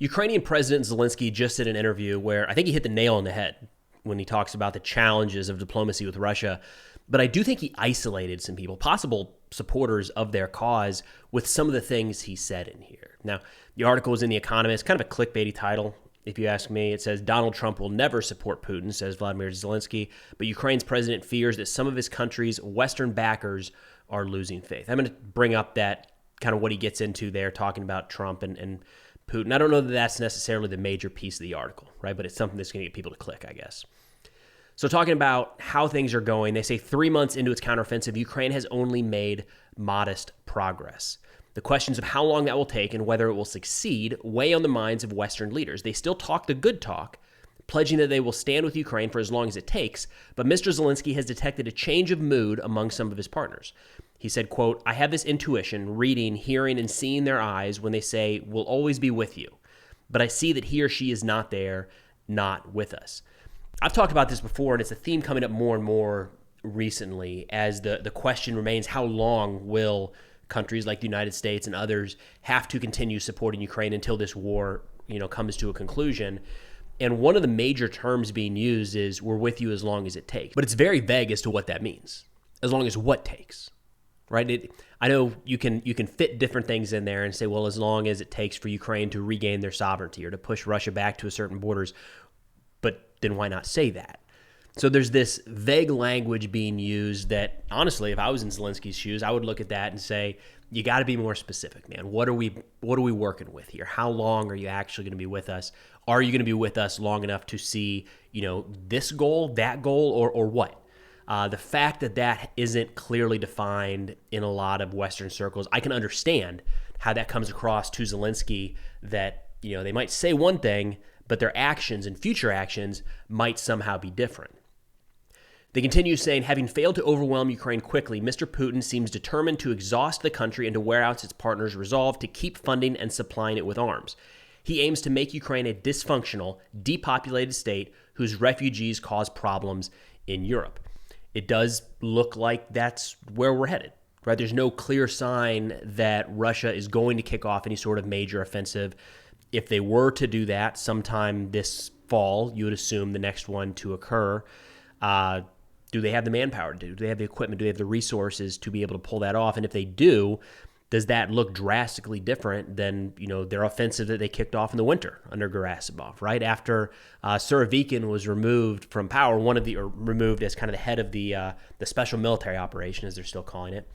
Ukrainian President Zelensky just did an interview where I think he hit the nail on the head when he talks about the challenges of diplomacy with Russia. But I do think he isolated some people, possible supporters of their cause, with some of the things he said in here. Now, the article is in The Economist, kind of a clickbaity title, if you ask me. It says, Donald Trump will never support Putin, says Vladimir Zelensky, but Ukraine's president fears that some of his country's Western backers are losing faith. I'm going to bring up that kind of what he gets into there, talking about Trump and Putin. I don't know that that's necessarily the major piece of the article, right? But it's something that's going to get people to click, I guess. So talking about how things are going, they say 3 months into its counteroffensive, Ukraine has only made modest progress. The questions of how long that will take and whether it will succeed weigh on the minds of Western leaders. They still talk the good talk, pledging that they will stand with Ukraine for as long as it takes, but Mr. Zelensky has detected a change of mood among some of his partners. He said, quote, I have this intuition, reading, hearing, and seeing their eyes when they say, we'll always be with you. But I see that he or she is not there, not with us. I've talked about this before, and it's a theme coming up more and more recently as the question remains, how long will countries like the United States and others have to continue supporting Ukraine until this war, comes to a conclusion? And one of the major terms being used is, we're with you as long as it takes. But it's very vague as to what that means. As long as what takes, right? I know you can fit different things in there and say, well, as long as it takes for Ukraine to regain their sovereignty or to push Russia back to a certain borders, but then why not say that? So there's this vague language being used that, honestly, if I was in Zelensky's shoes, I would look at that and say, you got to be more specific, man. What are we working with here? How long are you actually going to be with us? Are you going to be with us long enough to see, this goal, that goal, or what? The fact that isn't clearly defined in a lot of Western circles, I can understand how that comes across to Zelensky that, they might say one thing, but their actions and future actions might somehow be different. They continue saying, having failed to overwhelm Ukraine quickly, Mr. Putin seems determined to exhaust the country and to wear out its partners' resolve to keep funding and supplying it with arms. He aims to make Ukraine a dysfunctional, depopulated state whose refugees cause problems in Europe. It does look like that's where we're headed, right? There's no clear sign that Russia is going to kick off any sort of major offensive. If they were to do that sometime this fall, you would assume the next one to occur. Do they have the manpower to do? Do they have the equipment? Do they have the resources to be able to pull that off? And if they do, does that look drastically different than their offensive that they kicked off in the winter under Gerasimov? Right after Surovikin was removed from power, removed as kind of the head of the special military operation, as they're still calling it.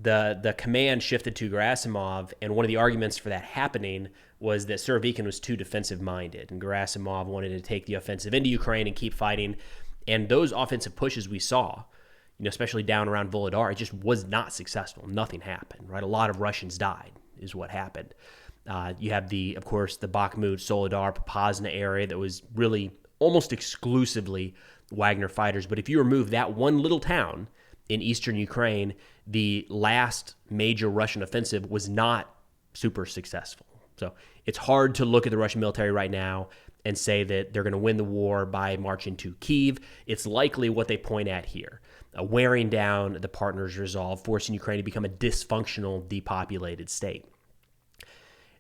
The command shifted to Gerasimov, and one of the arguments for that happening was that Surovikin was too defensive-minded, and Gerasimov wanted to take the offensive into Ukraine and keep fighting. And those offensive pushes we saw, especially down around Volodar, it just was not successful. Nothing happened, right? A lot of Russians died is what happened. You have of course, the Bakhmut, Soledar, Popasna area that was really almost exclusively Wagner fighters. But if you remove that one little town in eastern Ukraine, the last major Russian offensive was not super successful. So it's hard to look at the Russian military right now and say that they're going to win the war by marching to Kyiv. It's likely what they point at here, wearing down the partners' resolve, forcing Ukraine to become a dysfunctional, depopulated state.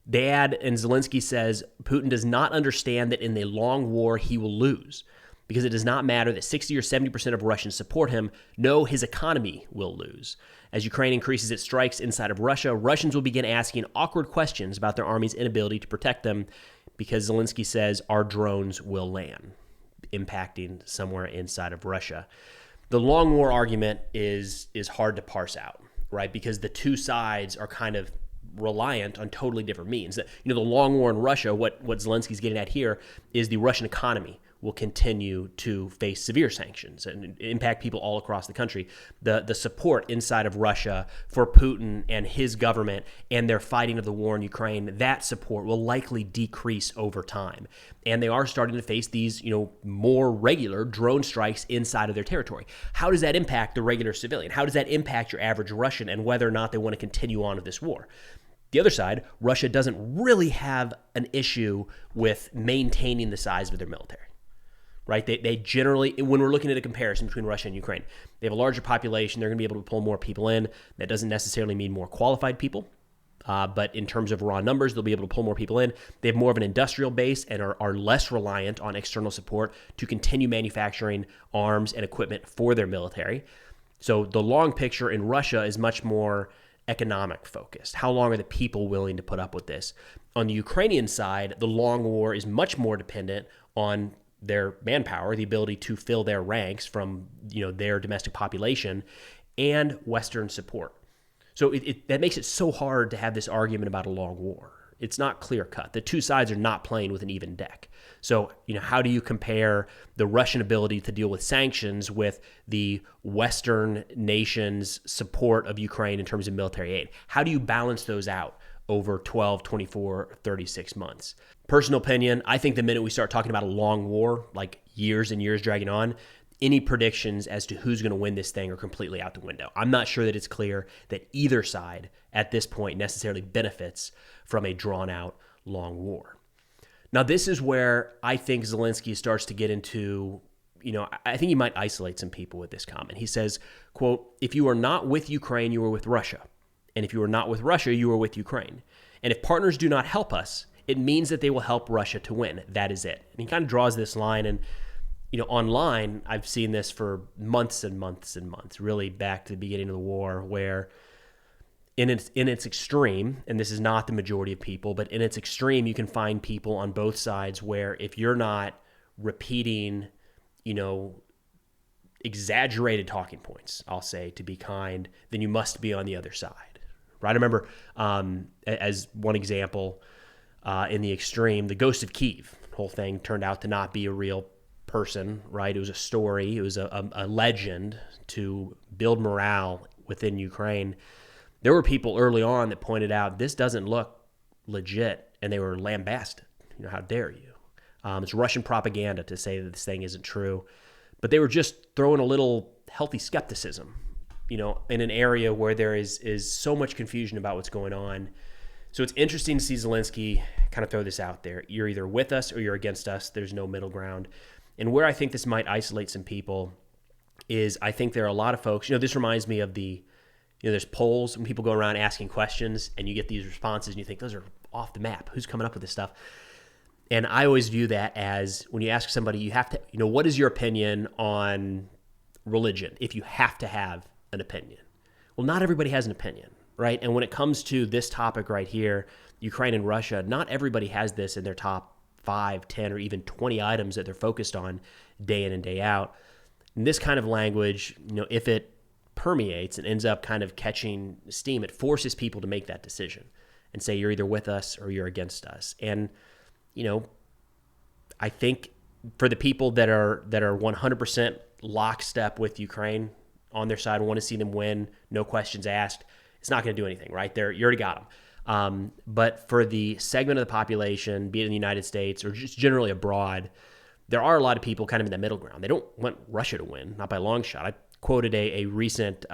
They add, and Zelensky says, Putin does not understand that in the long war he will lose, because it does not matter that 60 or 70% of Russians support him. No, his economy will lose. As Ukraine increases its strikes inside of Russia, Russians will begin asking awkward questions about their army's inability to protect them, because Zelensky says our drones will land, impacting somewhere inside of Russia. The long war argument is hard to parse out, right? Because the two sides are kind of reliant on totally different means. The long war in Russia, what Zelensky's getting at here is the Russian economy will continue to face severe sanctions and impact people all across the country. The support inside of Russia for Putin and his government and their fighting of the war in Ukraine, that support will likely decrease over time. And they are starting to face these, more regular drone strikes inside of their territory. How does that impact the regular civilian? How does that impact your average Russian and whether or not they want to continue on with this war? The other side, Russia doesn't really have an issue with maintaining the size of their military. Right? They generally, when we're looking at a comparison between Russia and Ukraine, they have a larger population. They're going to be able to pull more people in. That doesn't necessarily mean more qualified people. But in terms of raw numbers, they'll be able to pull more people in. They have more of an industrial base and are less reliant on external support to continue manufacturing arms and equipment for their military. So the long picture in Russia is much more economic focused. How long are the people willing to put up with this? On the Ukrainian side, the long war is much more dependent on their manpower, the ability to fill their ranks from their domestic population, and Western support. So that makes it so hard to have this argument about a long war. It's not clear cut. The two sides are not playing with an even deck. So, how do you compare the Russian ability to deal with sanctions with the Western nations' support of Ukraine in terms of military aid? How do you balance those out over 12, 24, 36 months? Personal opinion, I think the minute we start talking about a long war, like years and years dragging on, any predictions as to who's going to win this thing are completely out the window. I'm not sure that it's clear that either side at this point necessarily benefits from a drawn-out long war. Now, this is where I think Zelensky starts to get into, I think he might isolate some people with this comment. He says, quote, "If you are not with Ukraine, you are with Russia. And if you are not with Russia, you are with Ukraine. And if partners do not help us, it means that they will help Russia to win. That is it." And he kind of draws this line, and online, I've seen this for months and months and months, really back to the beginning of the war, where in its extreme, and this is not the majority of people, but in its extreme, you can find people on both sides where if you're not repeating, exaggerated talking points, I'll say, to be kind, then you must be on the other side, right? I remember, as one example, in the extreme, the Ghost of Kyiv, the whole thing turned out to not be a real person, right? It was a story. It was a legend to build morale within Ukraine. There were people early on that pointed out this doesn't look legit, and they were lambasted. How dare you? It's Russian propaganda to say that this thing isn't true. But they were just throwing a little healthy skepticism, in an area where there is so much confusion about what's going on. So it's interesting to see Zelensky kind of throw this out there. You're either with us or you're against us. There's no middle ground. And where I think this might isolate some people is I think there are a lot of folks, this reminds me of there's polls when people go around asking questions and you get these responses and you think those are off the map. Who's coming up with this stuff? And I always view that as when you ask somebody, you have to, what is your opinion on religion if you have to have an opinion? Well, not everybody has an opinion, right? And when it comes to this topic right here, Ukraine and Russia, not everybody has this in their top 5, 10, or even 20 items that they're focused on day in and day out. And this kind of language, if it permeates and ends up kind of catching steam, it forces people to make that decision and say you're either with us or you're against us. And, I think for the people that are 100% lockstep with Ukraine on their side, want to see them win, no questions asked, it's not going to do anything, right? You already got them. But for the segment of the population, be it in the United States or just generally abroad, there are a lot of people kind of in the middle ground. They don't want Russia to win, not by a long shot. I quoted a recent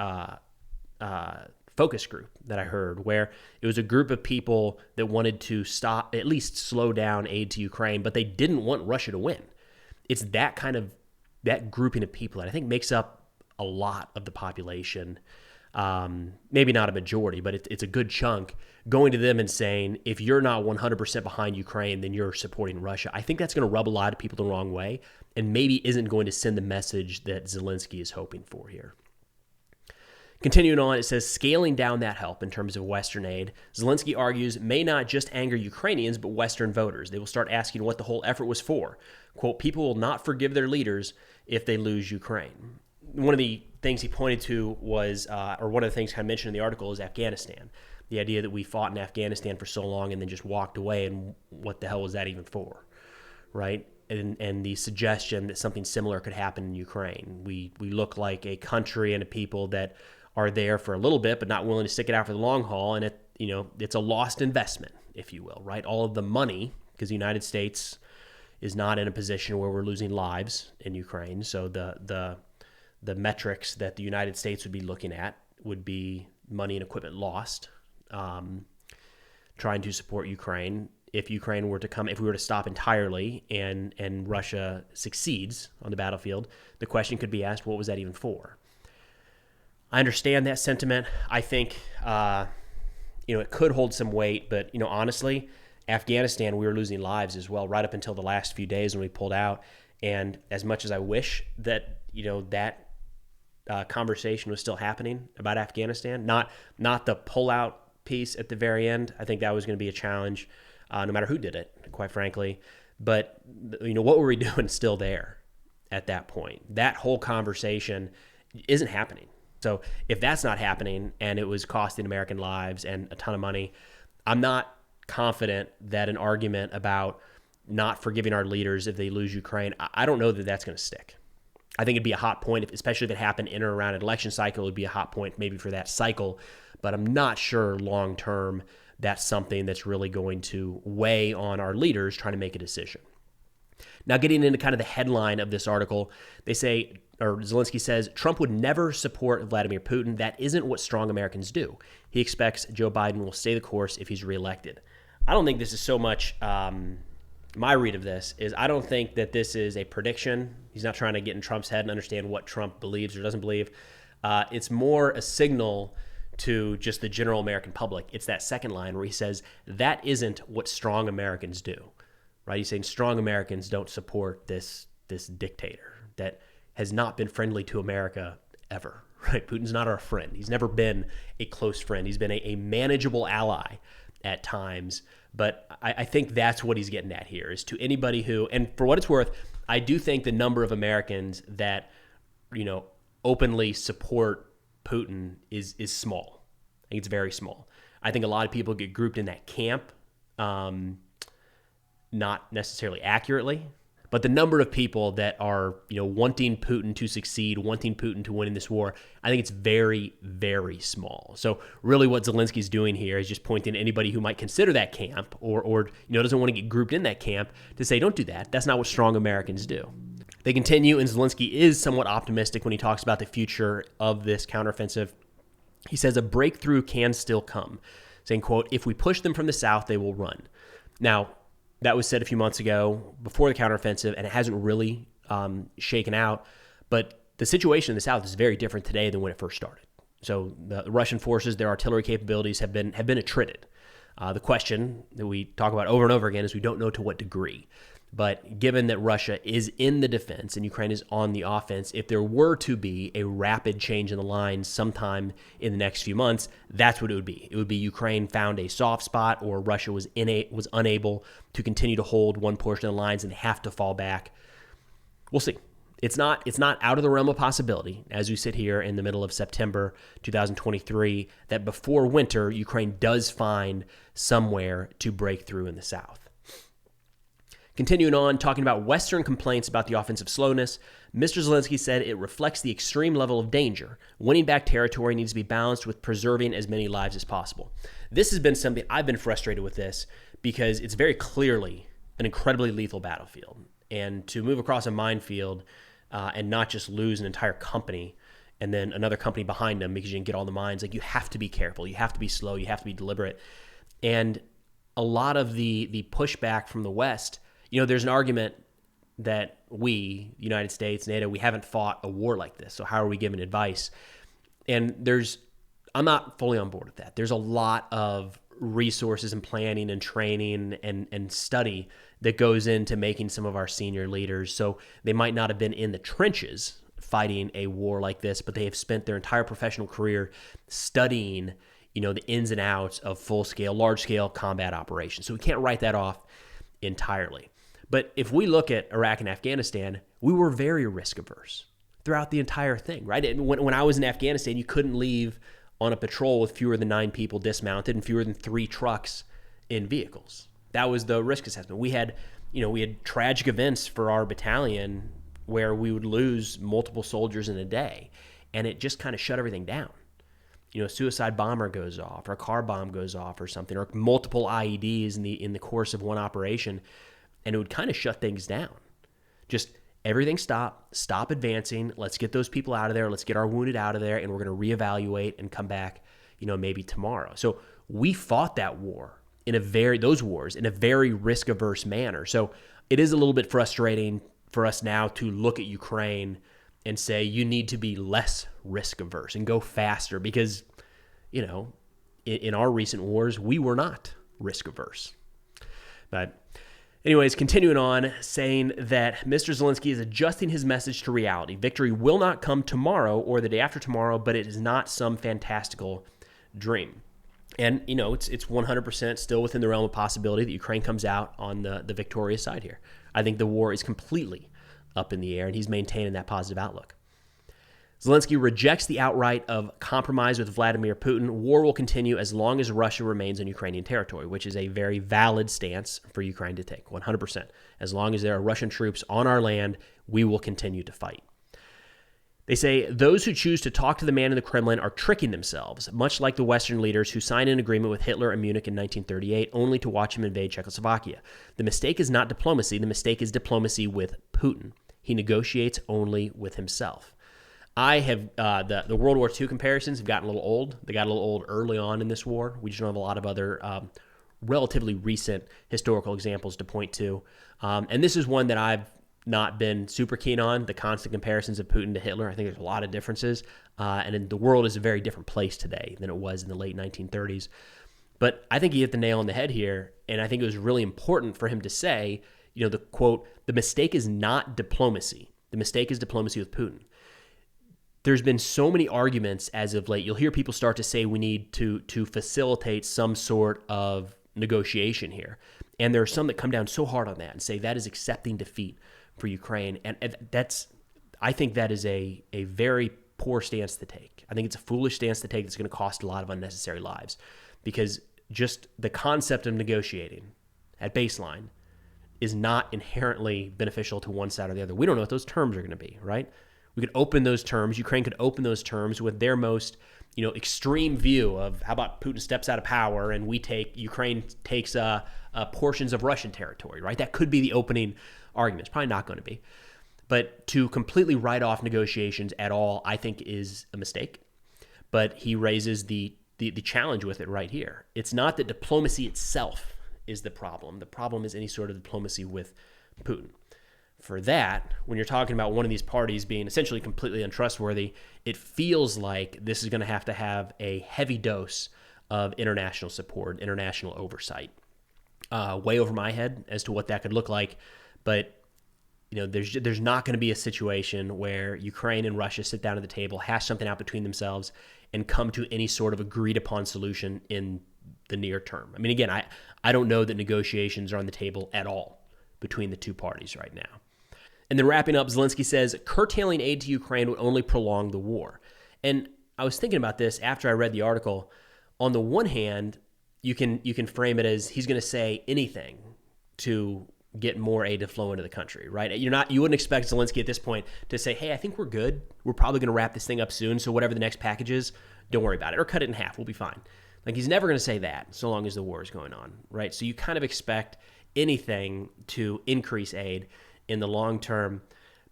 focus group that I heard where it was a group of people that wanted to stop, at least slow down aid to Ukraine, but they didn't want Russia to win. It's that grouping of people that I think makes up a lot of the population. Maybe not a majority, but it's a good chunk, going to them and saying, if you're not 100% behind Ukraine, then you're supporting Russia. I think that's going to rub a lot of people the wrong way and maybe isn't going to send the message that Zelensky is hoping for here. Continuing on, it says, scaling down that help in terms of Western aid, Zelensky argues, may not just anger Ukrainians, but Western voters. They will start asking what the whole effort was for. Quote, people will not forgive their leaders if they lose Ukraine. One of the things he pointed to was, or one of the things kind of mentioned in the article is Afghanistan. The idea that we fought in Afghanistan for so long and then just walked away, and what the hell was that even for, right? And the suggestion that something similar could happen in Ukraine. We look like a country and a people that are there for a little bit, but not willing to stick it out for the long haul. And it's a lost investment, if you will, right? All of the money, because the United States is not in a position where we're losing lives in Ukraine. So the metrics that the United States would be looking at would be money and equipment lost, trying to support Ukraine. If Ukraine were to come, if we were to stop entirely and Russia succeeds on the battlefield, the question could be asked, what was that even for? I understand that sentiment. I think it could hold some weight, but, honestly, Afghanistan, we were losing lives as well right up until the last few days when we pulled out. And as much as I wish that, that conversation was still happening about Afghanistan, not the pullout piece at the very end. I think that was going to be a challenge, no matter who did it, quite frankly. But, what were we doing still there at that point? That whole conversation isn't happening. So if that's not happening and it was costing American lives and a ton of money, I'm not confident that an argument about not forgiving our leaders if they lose Ukraine, I don't know that that's going to stick. I think it'd be a hot point, especially if it happened in or around an election cycle. It would be a hot point maybe for that cycle, but I'm not sure long-term that's something that's really going to weigh on our leaders trying to make a decision. Now, getting into kind of the headline of this article, they say, or Zelensky says, Trump would never support Vladimir Putin. That isn't what strong Americans do. He expects Joe Biden will stay the course if he's reelected. I don't think this is so much, my read of this is I don't think that this is a prediction. He's not trying to get in Trump's head and understand what Trump believes or doesn't believe. It's more a signal to just the general American public. It's that second line where he says, that isn't what strong Americans do. Right? He's saying strong Americans don't support this dictator that has not been friendly to America ever. Right? Putin's not our friend. He's never been a close friend. He's been a manageable ally at times. But I think that's what he's getting at here is to anybody who, and for what it's worth, I do think the number of Americans that, openly support Putin is small. I think it's very small. I think a lot of people get grouped in that camp. Not necessarily accurately, but the number of people that are, wanting Putin to succeed, wanting Putin to win in this war, I think it's very, very small. So really what Zelensky's doing here is just pointing to anybody who might consider that camp or doesn't want to get grouped in that camp to say, don't do that. That's not what strong Americans do. They continue, and Zelensky is somewhat optimistic when he talks about the future of this counteroffensive. He says a breakthrough can still come, saying, quote, if we push them from the south, they will run. Now, that was said a few months ago before the counteroffensive, and it hasn't really shaken out. But the situation in the South is very different today than when it first started. So the Russian forces, their artillery capabilities have been attrited. The question that we talk about over and over again is we don't know to what degree. But given that Russia is in the defense and Ukraine is on the offense, if there were to be a rapid change in the lines sometime in the next few months, that's what it would be. It would be Ukraine found a soft spot or Russia was unable to continue to hold one portion of the lines and have to fall back. We'll see. It's not out of the realm of possibility, as we sit here in the middle of September 2023, that before winter, Ukraine does find somewhere to break through in the south. Continuing on, talking about Western complaints about the offensive slowness, Mr. Zelensky said it reflects the extreme level of danger. Winning back territory needs to be balanced with preserving as many lives as possible. This has been something I've been frustrated with this because it's very clearly an incredibly lethal battlefield. And to move across a minefield and not just lose an entire company and then another company behind them because you didn't get all the mines, like you have to be careful, you have to be slow, you have to be deliberate. And a lot of the pushback from the West, there's an argument that we, the United States, NATO, we haven't fought a war like this. So how are we giving advice? And I'm not fully on board with that. There's a lot of resources and planning and training and study that goes into making some of our senior leaders. So they might not have been in the trenches fighting a war like this, but they have spent their entire professional career studying, the ins and outs of full-scale, large-scale combat operations. So we can't write that off entirely. But if we look at Iraq and Afghanistan, we were very risk averse throughout the entire thing, right? And when I was in Afghanistan, you couldn't leave on a patrol with fewer than 9 people dismounted and fewer than 3 trucks in vehicles. That was the risk assessment. We had tragic events for our battalion where we would lose multiple soldiers in a day, and it just kind of shut everything down. A suicide bomber goes off, or a car bomb goes off, or something, or multiple IEDs in the course of one operation. And it would kind of shut things down. Just everything stop advancing. Let's get those people out of there. Let's get our wounded out of there. And we're going to reevaluate and come back, maybe tomorrow. So we fought those wars in a very risk-averse manner. So it is a little bit frustrating for us now to look at Ukraine and say, you need to be less risk-averse and go faster because, in our recent wars, we were not risk averse. But anyways, continuing on, saying that Mr. Zelensky is adjusting his message to reality. Victory will not come tomorrow or the day after tomorrow, but it is not some fantastical dream. And, it's 100% still within the realm of possibility that Ukraine comes out on the victorious side here. I think the war is completely up in the air, and he's maintaining that positive outlook. Zelensky rejects the outright of compromise with Vladimir Putin. War will continue as long as Russia remains on Ukrainian territory, which is a very valid stance for Ukraine to take, 100%. As long as there are Russian troops on our land, we will continue to fight. They say those who choose to talk to the man in the Kremlin are tricking themselves, much like the Western leaders who signed an agreement with Hitler in Munich in 1938 only to watch him invade Czechoslovakia. The mistake is not diplomacy. The mistake is diplomacy with Putin. He negotiates only with himself. I have the World War II comparisons have gotten a little old. They got a little old early on in this war. We just don't have a lot of other relatively recent historical examples to point to. And this is one that I've not been super keen on, the constant comparisons of Putin to Hitler. I think there's a lot of differences. And the world is a very different place today than it was in the late 1930s. But I think he hit the nail on the head here. And I think it was really important for him to say, the quote, the mistake is not diplomacy. The mistake is diplomacy with Putin. There's been so many arguments as of late. You'll hear people start to say we need to facilitate some sort of negotiation here. And there are some that come down so hard on that and say that is accepting defeat for Ukraine. And I think that is a very poor stance to take. I think it's a foolish stance to take that's going to cost a lot of unnecessary lives, because just the concept of negotiating at baseline is not inherently beneficial to one side or the other. We don't know what those terms are going to be, right? We could open those terms. Ukraine could open those terms with their most, extreme view of how about Putin steps out of power and Ukraine takes portions of Russian territory, right? That could be the opening argument. It's probably not going to be. But to completely write off negotiations at all, I think is a mistake. But he raises the challenge with it right here. It's not that diplomacy itself is the problem. The problem is any sort of diplomacy with Putin. For that, when you're talking about one of these parties being essentially completely untrustworthy, it feels like this is going to have a heavy dose of international support, international oversight. Way over my head as to what that could look like, but there's not going to be a situation where Ukraine and Russia sit down at the table, hash something out between themselves, and come to any sort of agreed upon solution in the near term. I mean, again, I don't know that negotiations are on the table at all between the two parties right now. And then wrapping up, Zelensky says, curtailing aid to Ukraine would only prolong the war. And I was thinking about this after I read the article. On the one hand, you can frame it as he's going to say anything to get more aid to flow into the country, right? You wouldn't expect Zelensky at this point to say, hey, I think we're good. We're probably going to wrap this thing up soon, so whatever the next package is, don't worry about it. Or cut it in half. We'll be fine. Like, he's never going to say that so long as the war is going on, right? So you kind of expect anything to increase aid in the long term.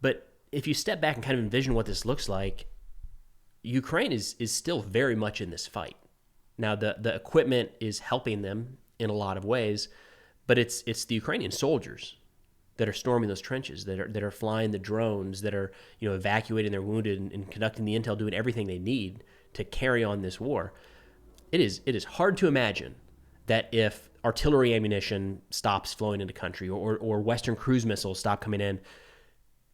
But if you step back and kind of envision what this looks like, Ukraine is still very much in this fight. Now, the equipment is helping them in a lot of ways, but it's the Ukrainian soldiers that are storming those trenches, that are flying the drones, that are evacuating their wounded and conducting the intel, doing everything they need to carry on this war. It is hard to imagine that if artillery ammunition stops flowing into the country or Western cruise missiles stop coming in,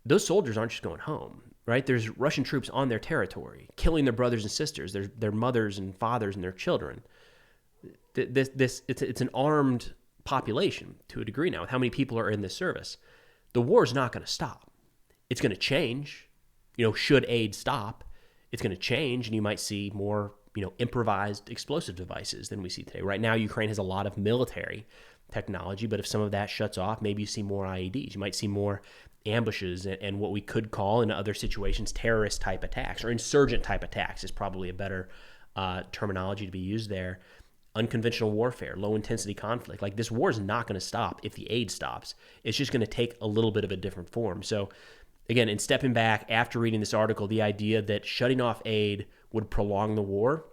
those soldiers aren't just going home, right? There's Russian troops on their territory, killing their brothers and sisters, their mothers and fathers and their children. It's an armed population to a degree now with how many people are in this service. The war is not going to stop. It's going to change. Should aid stop, it's going to change, and you might see more improvised explosive devices than we see today. Right now, Ukraine has a lot of military technology, but if some of that shuts off, maybe you see more IEDs. You might see more ambushes and what we could call in other situations terrorist type attacks, or insurgent type attacks is probably a better terminology to be used there. Unconventional warfare, low intensity conflict. Like, this war is not going to stop if the aid stops. It's just going to take a little bit of a different form. So again, in stepping back after reading this article, the idea that shutting off aid would prolong the war,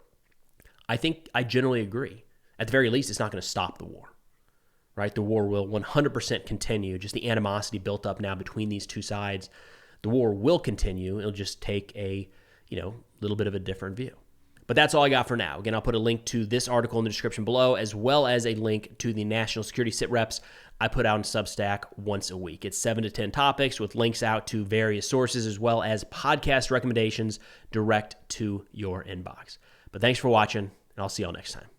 I think I generally agree. At the very least, it's not going to stop the war, right? The war will 100% continue. Just the animosity built up now between these two sides, the war will continue. It'll just take a little bit of a different view. But that's all I got for now. Again, I'll put a link to this article in the description below, as well as a link to the national security sit reps I put out in Substack once a week. It's 7 to 10 topics with links out to various sources, as well as podcast recommendations direct to your inbox. But thanks for watching, and I'll see y'all next time.